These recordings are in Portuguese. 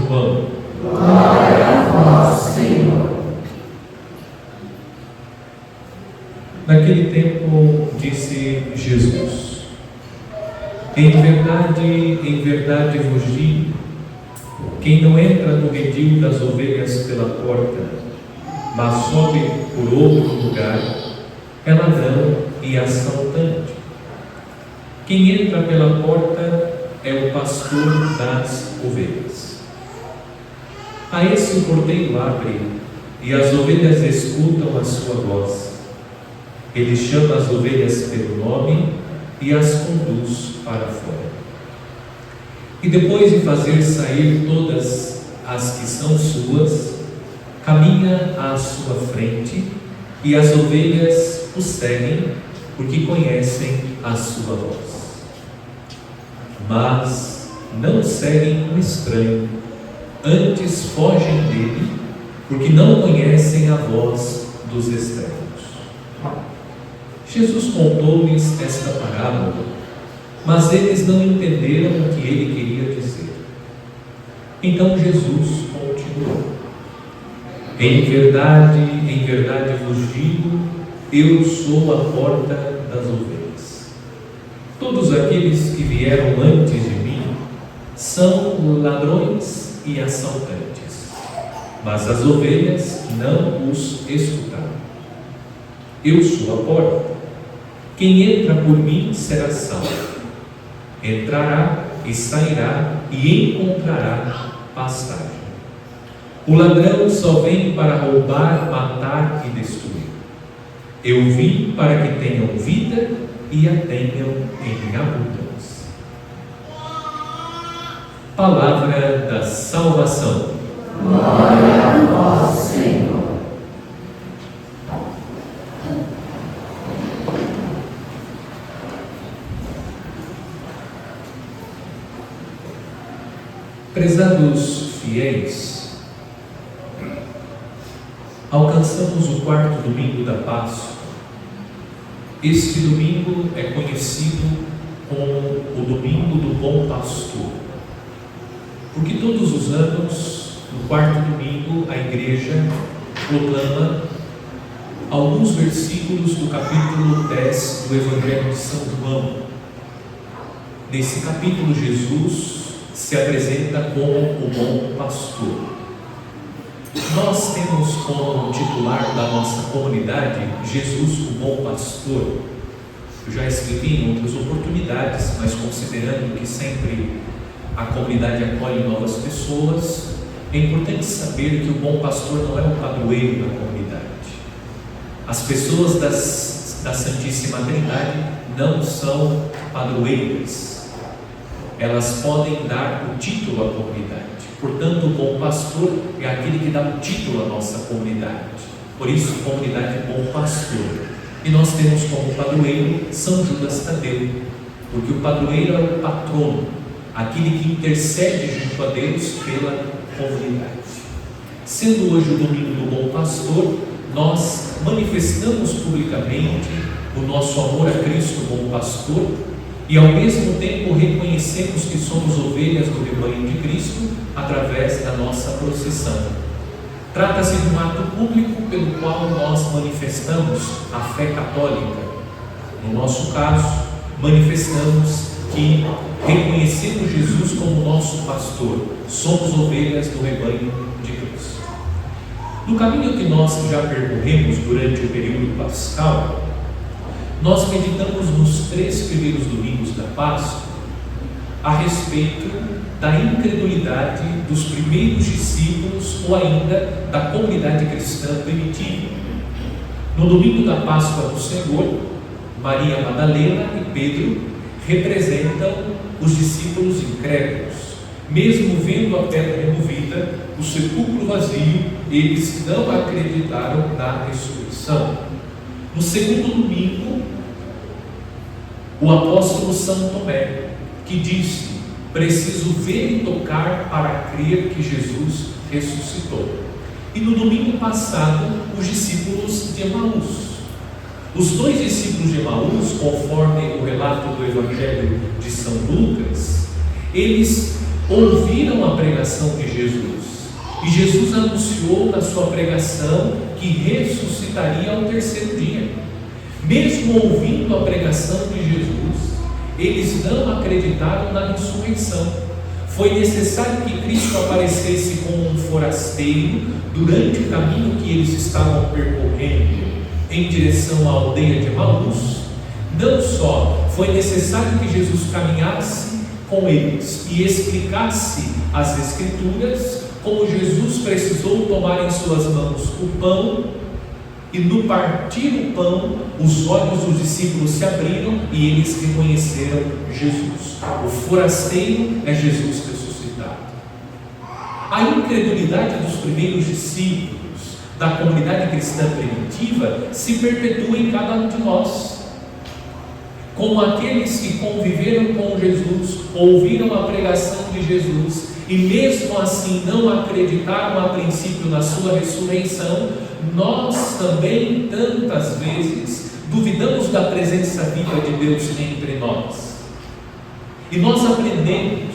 João. Glória a vós, Senhor. Naquele tempo, disse Jesus: em verdade vos digo, quem não entra no redil das ovelhas pela porta, mas sobe por outro lugar, é ladrão e assaltante. Quem entra pela porta é o pastor das ovelhas. A esse o porteiro abre, e as ovelhas escutam a sua voz. Ele chama as ovelhas pelo nome e as conduz para fora. E depois de fazer sair todas as que são suas, caminha à sua frente, e as ovelhas o seguem, porque conhecem a sua voz. Mas não seguem o estranho, antes fogem dele, porque não conhecem a voz dos estranhos. Jesus contou-lhes esta parábola, mas eles não entenderam o que ele queria dizer. Então Jesus continuou: em verdade vos digo, eu sou a porta das ovelhas. Todos aqueles que vieram antes de mim são ladrões e assaltantes, mas as ovelhas não os escutaram. Eu sou a porta. Quem entra por mim será salvo. Entrará e sairá e encontrará pastagem. O ladrão só vem para roubar, matar e destruir. Eu vim para que tenham vida e a tenham em abundância. Palavra da salvação. Glória a vós, Senhor. Prezados fiéis, alcançamos o quarto domingo da Páscoa. Este domingo é conhecido como o Domingo do Bom Pastor, porque todos os anos, no quarto domingo, a Igreja proclama alguns versículos do capítulo 10 do Evangelho de São João. Nesse capítulo, Jesus se apresenta como o bom pastor. Nós temos como titular da nossa comunidade Jesus, o bom pastor. Eu já expliquei em outras oportunidades, mas considerando que sempre a comunidade acolhe novas pessoas, é importante saber que o bom pastor não é o padroeiro da comunidade. As pessoas da Santíssima Trindade não são padroeiras. Elas podem dar o título à comunidade. Portanto, o bom pastor é aquele que dá o título à nossa comunidade. Por isso, comunidade Bom Pastor. E nós temos como padroeiro São Judas Tadeu, porque o padroeiro é o patrono, aquele que intercede junto a Deus pela comunidade. Sendo hoje o domingo do Bom Pastor, nós manifestamos publicamente o nosso amor a Cristo, Bom Pastor, e ao mesmo tempo reconhecemos que somos ovelhas do rebanho de Cristo através da nossa procissão. Trata-se de um ato público pelo qual nós manifestamos a fé católica. No nosso caso, manifestamos que reconhecemos Jesus como nosso pastor, somos ovelhas do rebanho de Cristo. No caminho que nós já percorremos durante o período pascal, nós meditamos nos 3 primeiros domingos da Páscoa a respeito da incredulidade dos primeiros discípulos ou ainda da comunidade cristã primitiva. No domingo da Páscoa do Senhor, Maria Madalena e Pedro representam os discípulos incrédulos. Mesmo vendo a pedra removida, o sepulcro vazio, eles não acreditaram na ressurreição. No segundo domingo, o apóstolo São Tomé, que disse: preciso ver e tocar para crer que Jesus ressuscitou. E no domingo passado, os discípulos de Emaús. Os 2 discípulos de Emaús, conforme o relato do Evangelho de São Lucas, eles ouviram a pregação de Jesus. E Jesus anunciou na sua pregação que ressuscitaria ao terceiro dia. Mesmo ouvindo a pregação de Jesus, eles não acreditaram na ressurreição. Foi necessário que Cristo aparecesse como um forasteiro durante o caminho que eles estavam percorrendo em direção à aldeia de Emaús. Não só foi necessário que Jesus caminhasse com eles e explicasse as Escrituras, como Jesus precisou tomar em suas mãos o pão, e no partir o pão, os olhos dos discípulos se abriram e eles reconheceram Jesus. O forasteiro é Jesus ressuscitado. A incredulidade dos primeiros discípulos da comunidade cristã primitiva se perpetua em cada um de nós. Como aqueles que conviveram com Jesus, ouviram a pregação de Jesus e mesmo assim não acreditaram a princípio na sua ressurreição, nós também tantas vezes duvidamos da presença viva de Deus entre nós. E nós aprendemos,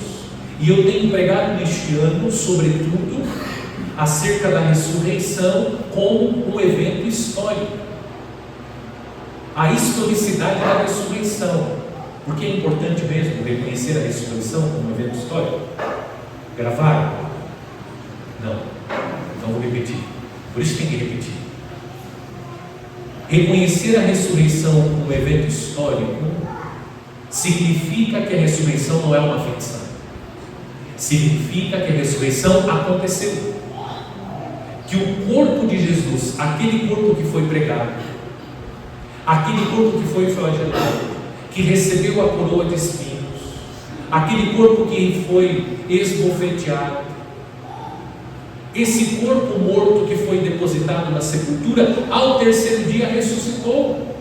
e eu tenho pregado neste ano, sobretudo, acerca da ressurreição como um evento histórico. A historicidade da ressurreição. Porque é importante mesmo reconhecer a ressurreição como um evento histórico? Gravaram? Não. Então vou repetir. Por isso tem que repetir. Reconhecer a ressurreição como um evento histórico significa que a ressurreição não é uma ficção. Significa que a ressurreição aconteceu. Que o corpo de Jesus, aquele corpo que foi pregado, aquele corpo que foi flagelado, que recebeu a coroa de espinhos, aquele corpo que foi esbofeteado, esse corpo morto que foi depositado na sepultura, ao terceiro dia ressuscitou.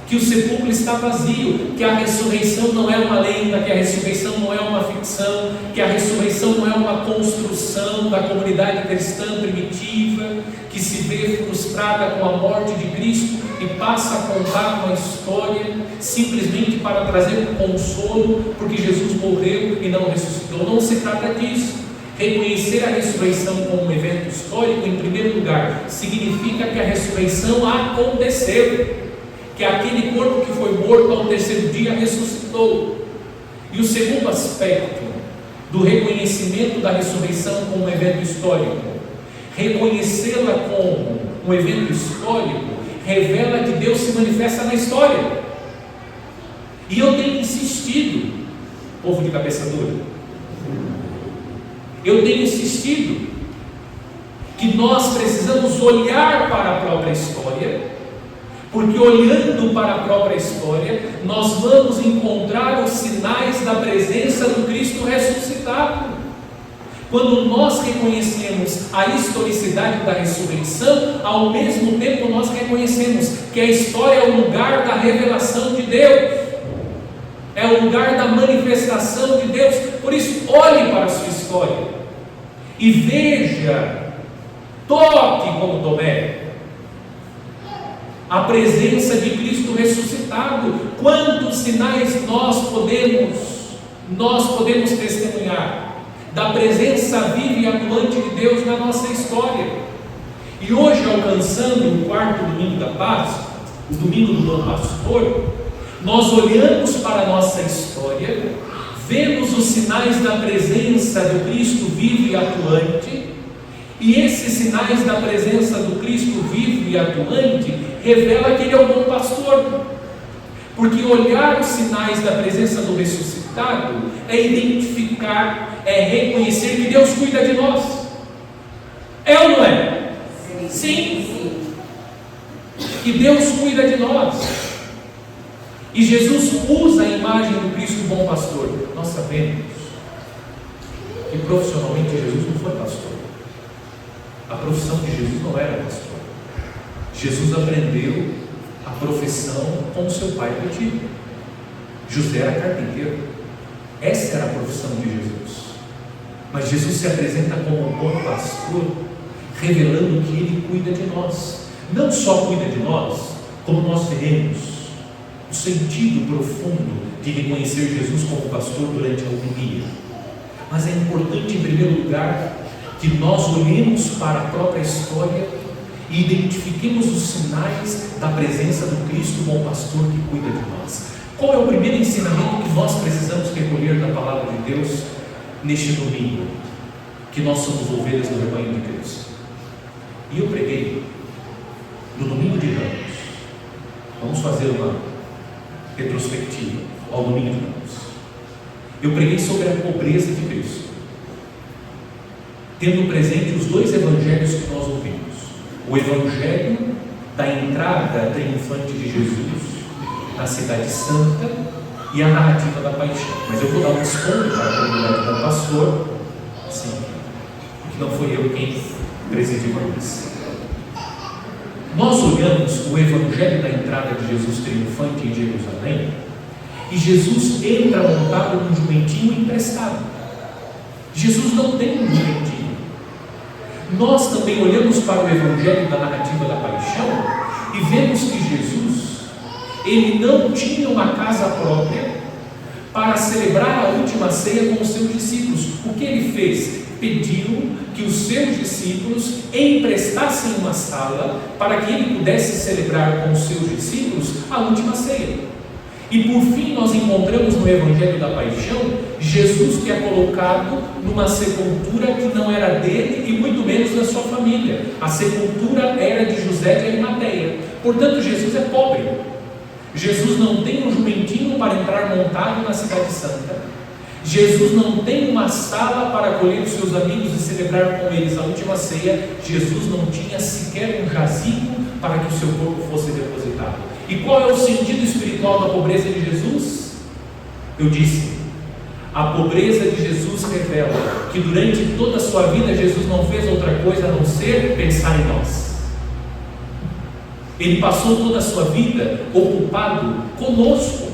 Que o sepulcro está vazio, que a ressurreição não é uma lenda, que a ressurreição não é uma ficção, que a ressurreição não é uma construção da comunidade cristã primitiva, que se vê frustrada com a morte de Cristo e passa a contar uma história simplesmente para trazer um consolo, porque Jesus morreu e não ressuscitou. Não se trata disso. Reconhecer a ressurreição como um evento histórico, em primeiro lugar, significa que a ressurreição aconteceu, que aquele corpo que foi morto ao terceiro dia ressuscitou. E o segundo aspecto do reconhecimento da ressurreição como um evento histórico, reconhecê-la como um evento histórico, revela que Deus se manifesta na história. E eu tenho insistido, povo de cabeça dura, eu tenho insistido que nós precisamos olhar para a própria história, porque olhando para a própria história, nós vamos encontrar os sinais da presença do Cristo ressuscitado. Quando nós reconhecemos a historicidade da ressurreição, ao mesmo tempo nós reconhecemos que a história é o lugar da revelação de Deus, é o lugar da manifestação de Deus. Por isso, olhe para a sua história e veja, toque como Tomé, a presença de Cristo ressuscitado. Quantos sinais nós podemos testemunhar da presença viva e atuante de Deus na nossa história. E hoje, alcançando o quarto domingo da Páscoa, o domingo do Bom Pastor, nós olhamos para a nossa história, vemos os sinais da presença do Cristo vivo e atuante, e esses sinais da presença do Cristo vivo e atuante revela que Ele é o bom pastor, porque olhar os sinais da presença do ressuscitado é identificar, é reconhecer que Deus cuida de nós. É ou não é? Sim. Que Deus cuida de nós. E Jesus usa a imagem do Cristo bom pastor. Nós sabemos que profissionalmente Jesus não foi pastor. A profissão de Jesus não era pastor. Jesus aprendeu a profissão com seu pai adotivo. José era carpinteiro. Essa era a profissão de Jesus. Mas Jesus se apresenta como um bom pastor, revelando que Ele cuida de nós. Não só cuida de nós, como nós veremos o sentido profundo de reconhecer Jesus como pastor durante a homilia. Mas é importante, em primeiro lugar, que nós olhemos para a própria história e identifiquemos os sinais da presença do Cristo, bom pastor, que cuida de nós. Qual é o primeiro ensinamento que nós precisamos recolher da palavra de Deus neste domingo? Que nós somos ovelhas do rebanho de Cristo. E eu preguei no domingo de Ramos. Vamos fazer uma retrospectiva ao domingo de Ramos. Eu preguei sobre a pobreza de Cristo, tendo presente os dois evangelhos que nós ouvimos: o evangelho da entrada triunfante de Jesus na cidade santa e a narrativa da paixão. Mas eu vou dar um desconto para a comunidade do pastor, sim, porque não foi eu quem presidiu a missa. Nós olhamos o evangelho da entrada de Jesus triunfante em Jerusalém, e Jesus entra montado num jumentinho emprestado. Jesus não tem um jumentinho. Nós também olhamos para o evangelho da narrativa da paixão e vemos que Jesus, ele não tinha uma casa própria para celebrar a última ceia com os seus discípulos. O que ele fez? Pediu que os seus discípulos emprestassem uma sala para que ele pudesse celebrar com os seus discípulos a última ceia. E por fim nós encontramos no evangelho da paixão Jesus que é colocado numa sepultura que não era dele e muito menos da sua família. A sepultura era de José de Arimateia. Portanto, Jesus é pobre. Jesus não tem um jumentinho para entrar montado na cidade santa. Jesus não tem uma sala para acolher os seus amigos e celebrar com eles a última ceia. Jesus não tinha sequer um jazigo para que o seu corpo fosse depositado. E qual é o sentido espiritual da pobreza de Jesus? Eu disse, a pobreza de Jesus revela que durante toda a sua vida Jesus não fez outra coisa a não ser pensar em nós. Ele passou toda a sua vida ocupado conosco.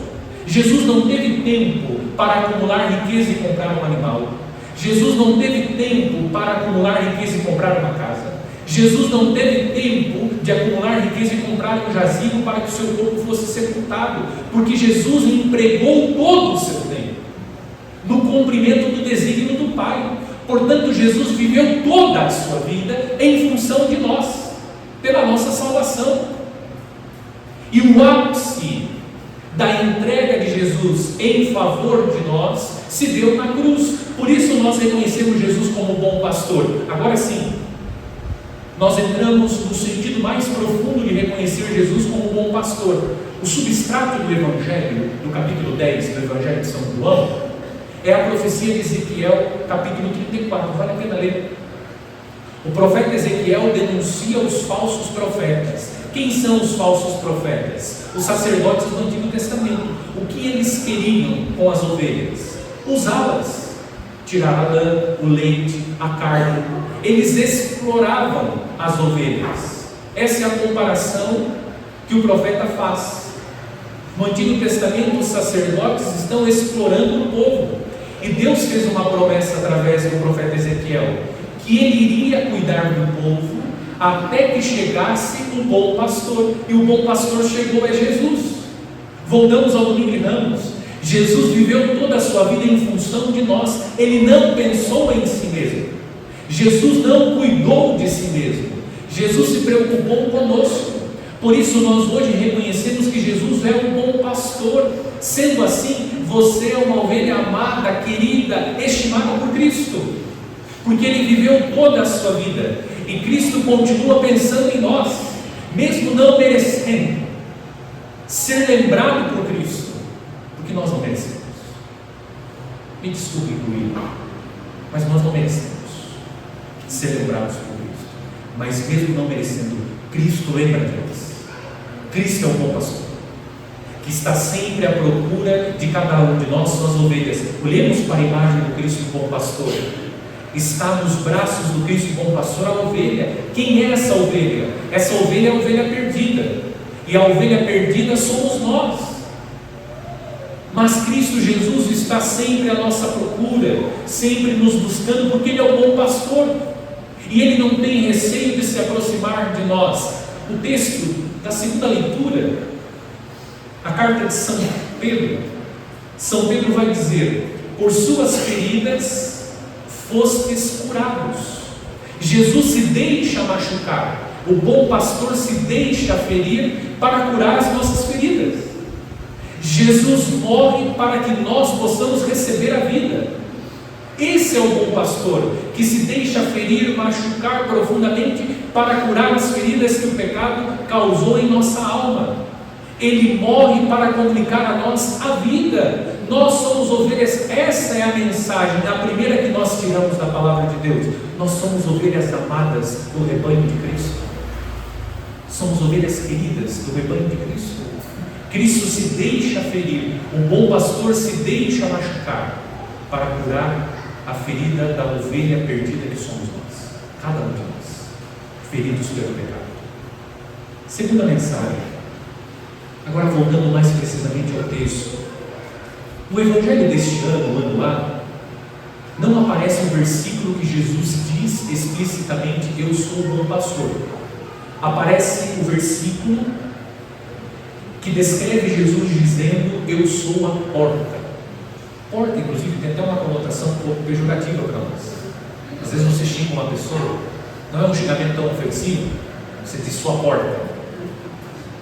Jesus não teve tempo para acumular riqueza e comprar um animal. Jesus não teve tempo para acumular riqueza e comprar uma casa. Jesus não teve tempo de acumular riqueza e comprar um jazigo para que o seu corpo fosse sepultado, porque Jesus empregou todo o seu tempo no cumprimento do desígnio do Pai. Portanto, Jesus viveu toda a sua vida em função de nós, pela nossa salvação. E o ápice da entrega de Jesus em favor de nós se deu na cruz. Por isso nós reconhecemos Jesus como bom pastor. Agora sim, nós entramos no sentido mais profundo de reconhecer Jesus como bom pastor. O substrato do Evangelho, do capítulo 10 do Evangelho de São João, é a profecia de Ezequiel, capítulo 34, vale a pena ler. O profeta Ezequiel denuncia os falsos profetas. Quem são os falsos profetas? Os sacerdotes do Antigo Testamento. O que eles queriam com as ovelhas? Usá-las, tirar a lã, o leite, a carne. Eles exploravam as ovelhas. Essa é a comparação que o profeta faz. No Antigo Testamento, os sacerdotes estão explorando o povo, e Deus fez uma promessa através do profeta Ezequiel, que ele iria cuidar do povo até que chegasse o bom pastor. E o bom pastor chegou, é Jesus. Voltamos ao domingo de Ramos. Jesus viveu toda a sua vida em função de nós. Ele não pensou em si mesmo. Jesus não cuidou de si mesmo. Jesus se preocupou conosco. Por isso nós hoje reconhecemos que Jesus é um bom pastor. Sendo assim, você é uma ovelha amada, querida, estimada por Cristo, porque Ele viveu toda a sua vida, e Cristo continua pensando em nós, mesmo não merecendo ser lembrado por Cristo, porque nós não merecemos. Me desculpe incluir, mas nós não merecemos ser lembrados por Cristo. Mas mesmo não merecendo, Cristo lembra de nós. Cristo é o bom pastor, que está sempre à procura de cada um de nós, suas ovelhas. Olhemos para a imagem do Cristo bom pastor. Está nos braços do Cristo bom pastor a ovelha. Quem é essa ovelha? Essa ovelha é a ovelha perdida, e a ovelha perdida somos nós. Mas Cristo Jesus está sempre à nossa procura, sempre nos buscando, porque Ele é o bom pastor, e Ele não tem receio de se aproximar de nós. O texto da segunda leitura, a carta de São Pedro vai dizer: por suas feridas fostes curados. Jesus se deixa machucar, o bom pastor se deixa ferir para curar as nossas feridas. Jesus morre para que nós possamos receber a vida. Esse é o bom pastor, que se deixa ferir, machucar profundamente para curar as feridas que o pecado causou em nossa alma. Ele morre para comunicar a nós a vida. Nós somos ovelhas, essa é a mensagem, a primeira que nós tiramos da palavra de Deus. Nós somos ovelhas amadas do rebanho de Cristo. Somos ovelhas queridas do rebanho de Cristo. Cristo se deixa ferir, o bom pastor se deixa machucar para curar a ferida da ovelha perdida que somos nós, cada um de nós, feridos pelo pecado. Segunda mensagem, agora voltando mais precisamente ao texto. No Evangelho deste ano, o ano A, não aparece um versículo que Jesus diz explicitamente: eu sou o bom pastor. Aparece o versículo que descreve Jesus dizendo: eu sou a porta. Porta, inclusive, tem até uma conotação um pouco pejorativa para nós. Às vezes você xinga uma pessoa, não é um xingamento tão ofensivo, você diz sua porta.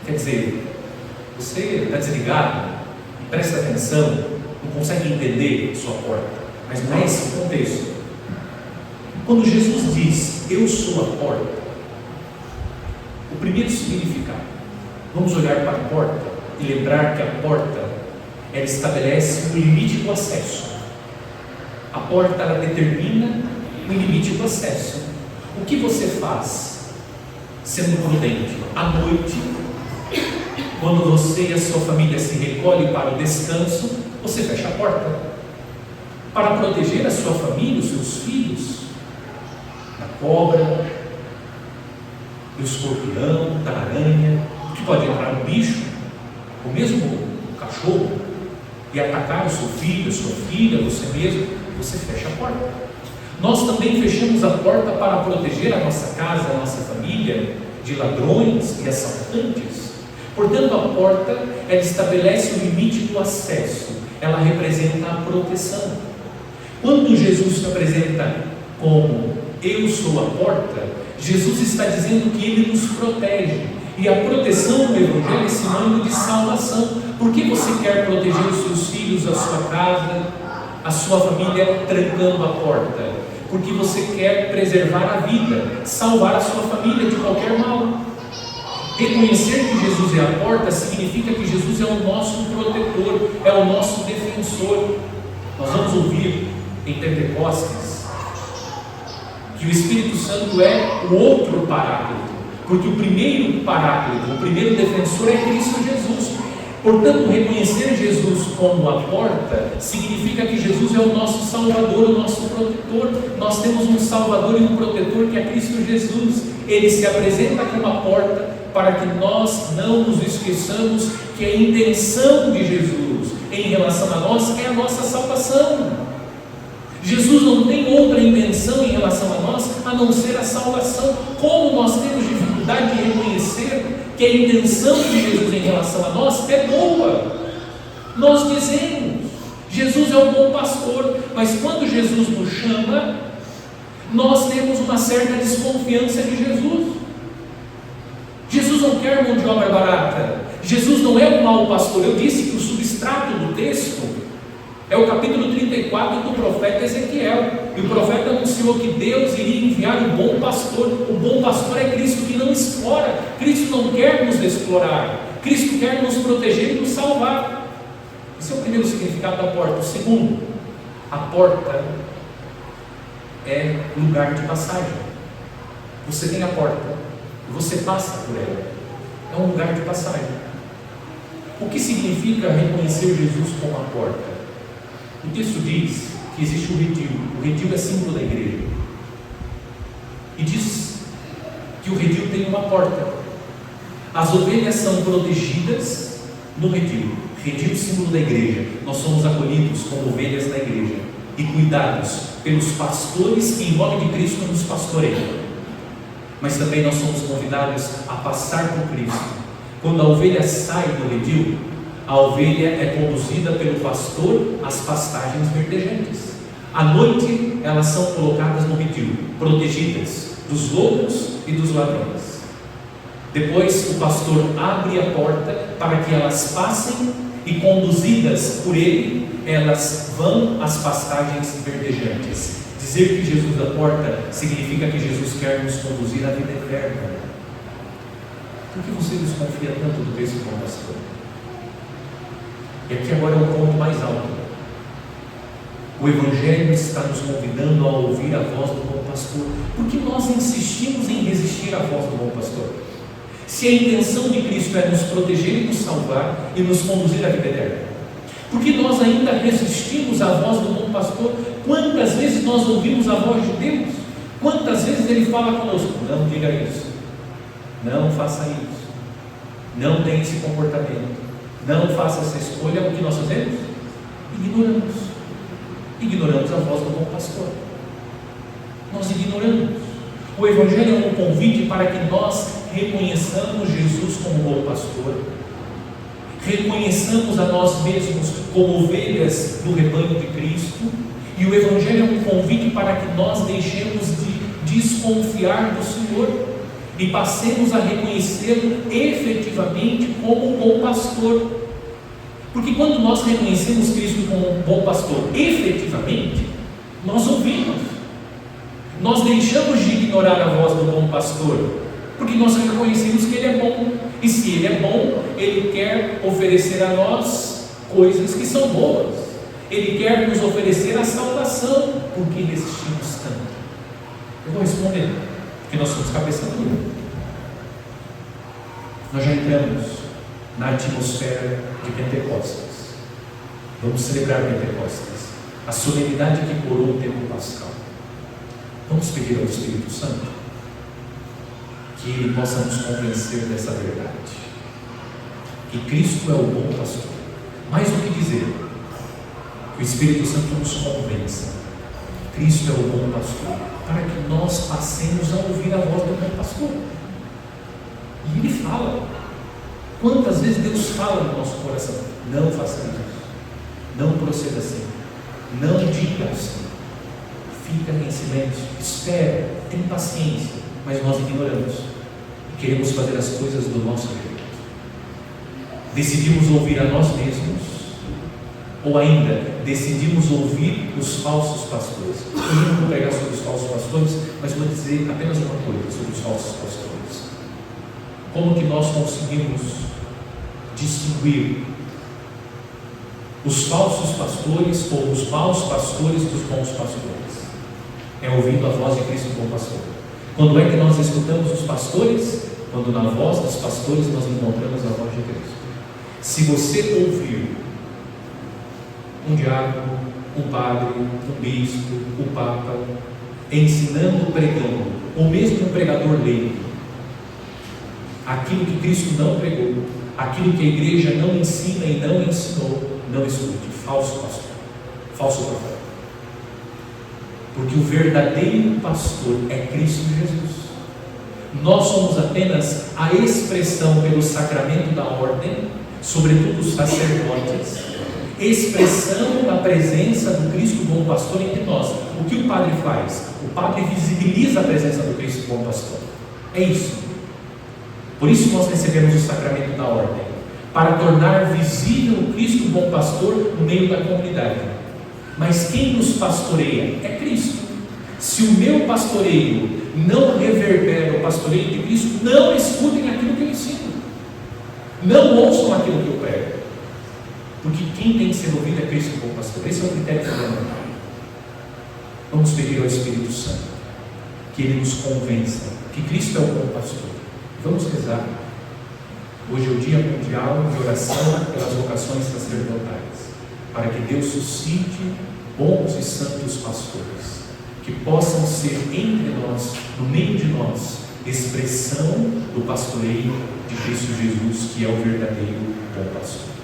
Quer dizer, você está desligado, presta atenção, não consegue entender sua porta, mas não é esse o contexto. Quando Jesus diz: eu sou a porta, o primeiro significado, vamos olhar para a porta e lembrar que a porta, ela estabelece o limite do acesso. A porta, ela determina o limite do acesso. O que você faz, sendo prudente, à noite, quando você e a sua família se recolhem para o descanso, você fecha a porta para proteger a sua família, os seus filhos, da cobra, do escorpião, da aranha, que pode entrar um bicho, ou mesmo um cachorro, e atacar o seu filho, a sua filha, você mesmo. Você fecha a porta. Nós também fechamos a porta para proteger a nossa casa, a nossa família de ladrões e assaltantes. Portanto, a porta, ela estabelece o limite do acesso, ela representa a proteção. Quando Jesus se apresenta como eu sou a porta, Jesus está dizendo que ele nos protege. E a proteção no Evangelho é sinônimo de salvação. Por que você quer proteger os seus filhos, a sua casa, a sua família, trancando a porta? Porque você quer preservar a vida, salvar a sua família de qualquer mal. Reconhecer que Jesus é a porta significa que Jesus é o nosso protetor, é o nosso defensor. Nós vamos ouvir em Pentecostes que o Espírito Santo é o outro paráclito, porque o primeiro paráclito, o primeiro defensor é Cristo Jesus. Portanto, reconhecer Jesus como a porta significa que Jesus é o nosso Salvador, o nosso protetor. Nós temos um Salvador e um protetor que é Cristo Jesus. Ele se apresenta como a porta para que nós não nos esqueçamos que a intenção de Jesus em relação a nós é a nossa salvação. Jesus não tem outra intenção em relação a nós a não ser a salvação. Como nós temos dificuldade de reconhecer que a intenção de Jesus em relação a nós é boa. Nós dizemos, Jesus é o bom pastor, mas quando Jesus nos chama, nós temos uma certa desconfiança de Jesus. Jesus não quer mão de obra barata. Jesus não é um mau pastor. Eu disse que o substrato do texto é o capítulo 34 do profeta Ezequiel. E o profeta anunciou que Deus iria enviar o bom pastor. O bom pastor é Cristo, que não explora. Cristo não quer nos explorar. Cristo quer nos proteger e nos salvar. Esse é o primeiro significado da porta. O segundo, a porta é lugar de passagem. Você tem a porta, você passa por ela. É um lugar de passagem. O que significa reconhecer Jesus como a porta? O texto diz que existe um redil. O redil é símbolo da igreja. E diz que o redil tem uma porta. As ovelhas são protegidas no redil. Redil, símbolo da igreja. Nós somos acolhidos como ovelhas da igreja e cuidados pelos pastores que em nome de Cristo nos pastoreiam. Mas também nós somos convidados a passar por Cristo. Quando a ovelha sai do redil, a ovelha é conduzida pelo pastor às pastagens verdejantes. À noite, elas são colocadas no retiro, protegidas dos lobos e dos ladrões. Depois, o pastor abre a porta para que elas passem e, conduzidas por ele, elas vão às pastagens verdejantes. Dizer que Jesus da porta significa que Jesus quer nos conduzir à vida eterna. Por que você desconfia tanto do texto do pastor? E aqui agora é o ponto mais alto. O Evangelho está nos convidando a ouvir a voz do bom pastor. Por que nós insistimos em resistir à voz do bom pastor? Se a intenção de Cristo é nos proteger e nos salvar e nos conduzir à vida eterna, por que nós ainda resistimos à voz do bom pastor? Quantas vezes nós ouvimos a voz de Deus? Quantas vezes Ele fala conosco? Não diga isso, não faça isso, não tenha esse comportamento, não faça essa escolha. O que nós fazemos? Ignoramos a voz do bom pastor. Nós ignoramos. O Evangelho é um convite para que nós reconheçamos Jesus como bom pastor, reconheçamos a nós mesmos como ovelhas do rebanho de Cristo, e o Evangelho é um convite para que nós deixemos de desconfiar do Senhor e passemos a reconhecê-lo efetivamente como um bom pastor. Porque quando nós reconhecemos Cristo como um bom pastor efetivamente, nós ouvimos, nós deixamos de ignorar a voz do bom pastor, porque nós reconhecemos que Ele é bom, e se Ele é bom, Ele quer oferecer a nós coisas que são boas, Ele quer nos oferecer a salvação. Por que resistimos tanto? Eu vou responder, porque nós somos cabeça dura. Nós já entramos na atmosfera de Pentecostes. Vamos celebrar Pentecostes, a solenidade que coroa o tempo pascal. Vamos pedir ao Espírito Santo que Ele possa nos convencer dessa verdade, que Cristo é o bom pastor. Mais do que dizer, que o Espírito Santo nos convença, Cristo é o bom pastor, para que nós passemos a ouvir a voz do bom pastor. E Ele fala. Quantas vezes Deus fala no nosso coração? Não faça isso, não proceda assim, não diga assim, fica em silêncio, espera, tem paciência, mas nós ignoramos e queremos fazer as coisas do nosso jeito. Decidimos ouvir a nós mesmos, ou ainda decidimos ouvir os falsos pastores. Eu não vou pregar sobre os falsos pastores, mas vou dizer apenas uma coisa sobre os falsos pastores. Como que nós conseguimos distinguir os falsos pastores ou os maus pastores dos bons pastores? É ouvindo a voz de Cristo como pastor. Quando é que nós escutamos os pastores? Quando na voz dos pastores nós encontramos a voz de Cristo. Se você ouvir um diácono, um padre, um bispo, o papa, ensinando, pregando, ou mesmo um pregador leigo, aquilo que Cristo não pregou, aquilo que a igreja não ensina e não ensinou, não escute. Falso pastor, falso profeta. Porque o verdadeiro pastor é Cristo Jesus. Nós somos apenas a expressão pelo sacramento da ordem, sobretudo os sacerdotes, expressão da presença do Cristo bom pastor entre nós. O que o padre faz? O padre visibiliza a presença do Cristo bom pastor. É isso. Por isso nós recebemos o sacramento da ordem, para tornar visível o Cristo bom pastor no meio da comunidade. Mas quem nos pastoreia é Cristo. Se o meu pastoreio não reverbera o pastoreio de Cristo, não escutem aquilo que eu ensino, não ouçam aquilo que eu prego, porque quem tem que ser ouvido é Cristo bom pastor. Esse é o critério fundamental. Vamos pedir ao Espírito Santo que Ele nos convença que Cristo é o bom pastor. Vamos rezar. Hoje é o Dia Mundial de Oração pelas Vocações Sacerdotais, para que Deus suscite bons e santos pastores, que possam ser entre nós, no meio de nós, expressão do pastoreio de Cristo Jesus, que é o verdadeiro bom pastor.